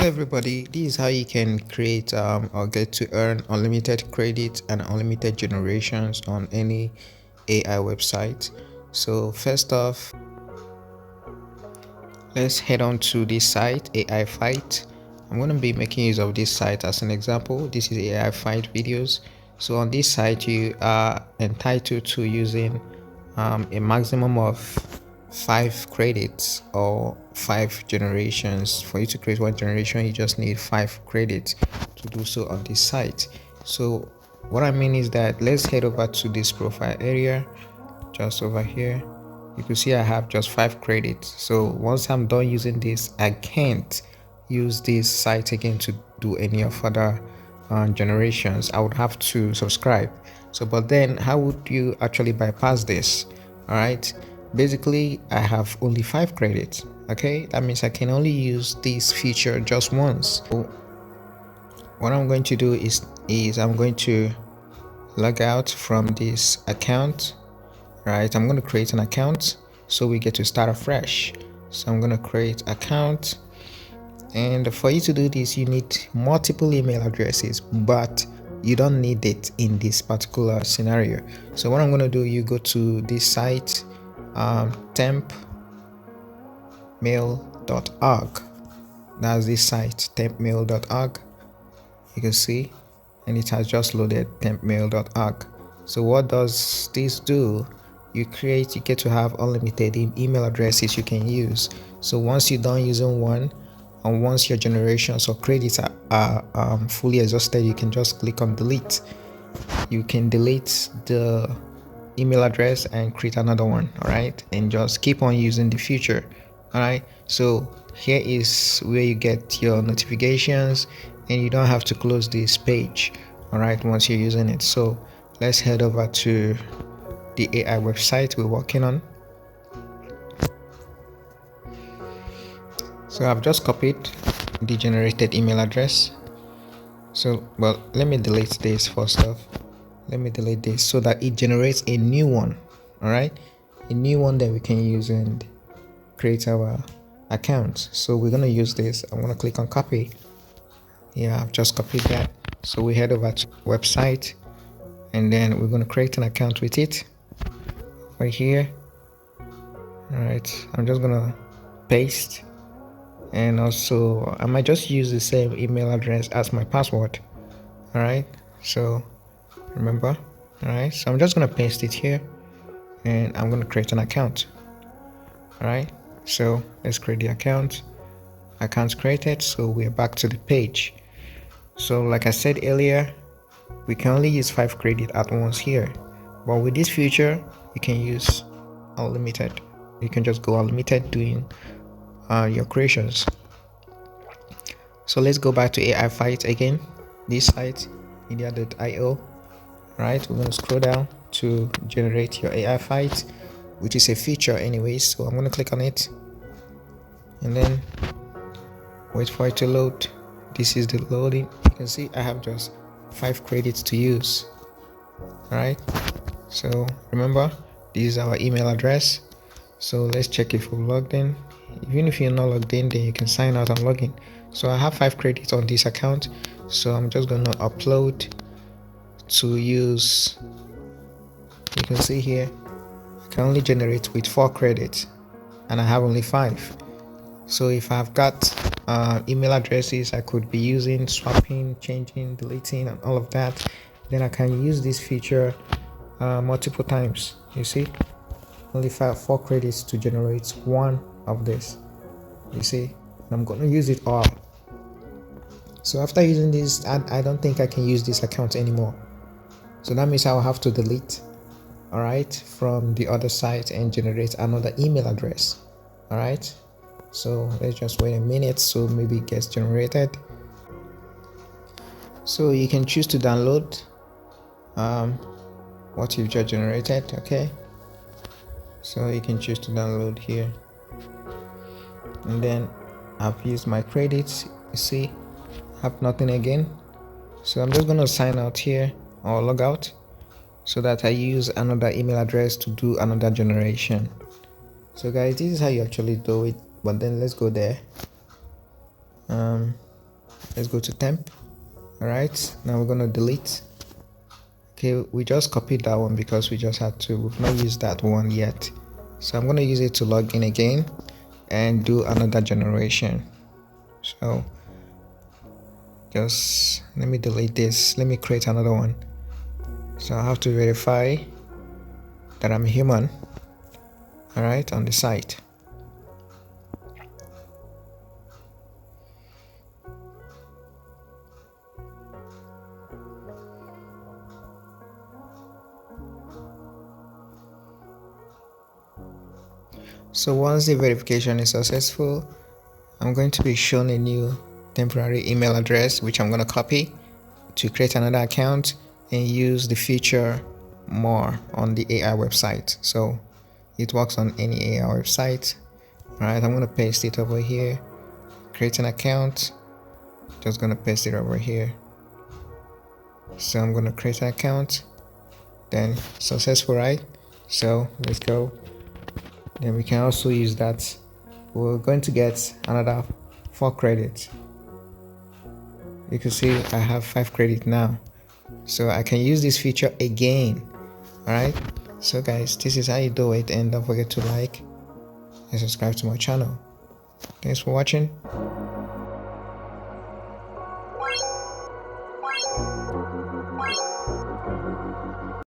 Everybody, this is how you can create or get to earn unlimited credit and unlimited generations on any AI website. So first off, let's head on to this site, AI Fight. I'm going to be making use of this site as an example. This is AI Fight videos. So on this site, you are entitled to using a maximum of 5 credits or 5 generations. For you to create one generation, you just need 5 credits to do so on this site. So what I mean is that let's head over to this profile area, just over here. You can see I have just 5 credits. So once I'm done using this, I can't use this site again to do any of other generations. I would have to subscribe. So but then how would you actually bypass this? All right, basically I have only 5 credits. Okay, that means I can only use this feature just once. So what I'm going to do is I'm going to log out from this account. Right, I'm going to create an account so we get to start afresh. So I'm going to create account, and for you to do this you need multiple email addresses, but you don't need it in this particular scenario. So what I'm going to do, you go to this site, tempmail.org. That's this site, tempmail.org. You can see, and it has just loaded tempmail.org. So what does this do? You get to have unlimited email addresses you can use. So once you're done using one, and once your generations or credits are fully exhausted, you can just click on delete. You can delete the email address and create another one. All right, and just keep on using the future. All right, so here is where you get your notifications, and you don't have to close this page. All right, once you're using it. So let's head over to the AI website we're working on. So I've just copied the generated email address. So well, let me delete this first off. Let me delete this so that it generates a new one. All right, a new one that we can use and create our account. So we're going to use this. I'm going to click on copy. Yeah, I've just copied that. So we head over to website, and then we're going to create an account with it right here. All right, I'm just gonna paste, and also I might just use the same email address as my password. All right, so remember. All right, so I'm just gonna paste it here, and I'm gonna create an account. All right, so let's create the account. Account's created, so we're back to the page. So like I said earlier, we can only use 5 credit at once here, but with this feature you can use unlimited. You can just go unlimited doing your creations. So let's go back to AI Fight again. This site, media.io. Right, we're going to scroll down to generate your AI Fight, which is a feature anyways. So I'm going to click on it, and then wait for it to load. This is the loading. You can see I have just 5 credits to use. All right, so remember, this is our email address. So let's check if we're logged in. Even if you're not logged in, then you can sign out and log in. So I have 5 credits on this account, so I'm just gonna upload to use. You can see here I can only generate with 4 credits, and I have only 5. So if I've got email addresses I could be using, swapping, changing, deleting, and all of that, then I can use this feature multiple times. You see, only 4 credits to generate one of this. You see, I'm going to use it all. So after using this, I don't think I can use this account anymore. So that means I'll have to delete, all right, from the other site and generate another email address. All right, so let's just wait a minute so maybe it gets generated. So you can choose to download what you've just generated. Okay, so you can choose to download here, and then I've used my credits. You see, I have nothing again, so I'm just going to sign out here or log out so that I use another email address to do another generation. So guys, this is how you actually do it, but then let's go there. Let's go to temp. All right, now we're going to delete. Okay, we just copied that one because we just had to. We've not used that one yet, so I'm going to use it to log in again and do another generation. So just let me delete this. Let me create another one. So I have to verify that I'm human, all right, on the site. So once the verification is successful, I'm going to be shown a new temporary email address, which I'm going to copy to create another account and use the feature more on the AI website. So it works on any AI website. All right, I'm going to paste it over here, create an account, just going to paste it over here. So I'm going to create an account, then successful, right? So let's go. Then we can also use that. We're going to get another 4 credits. You can see I have 5 credits now, so I can use this feature again. All right, so guys, this is how you do it, and don't forget to like and subscribe to my channel. Thanks for watching.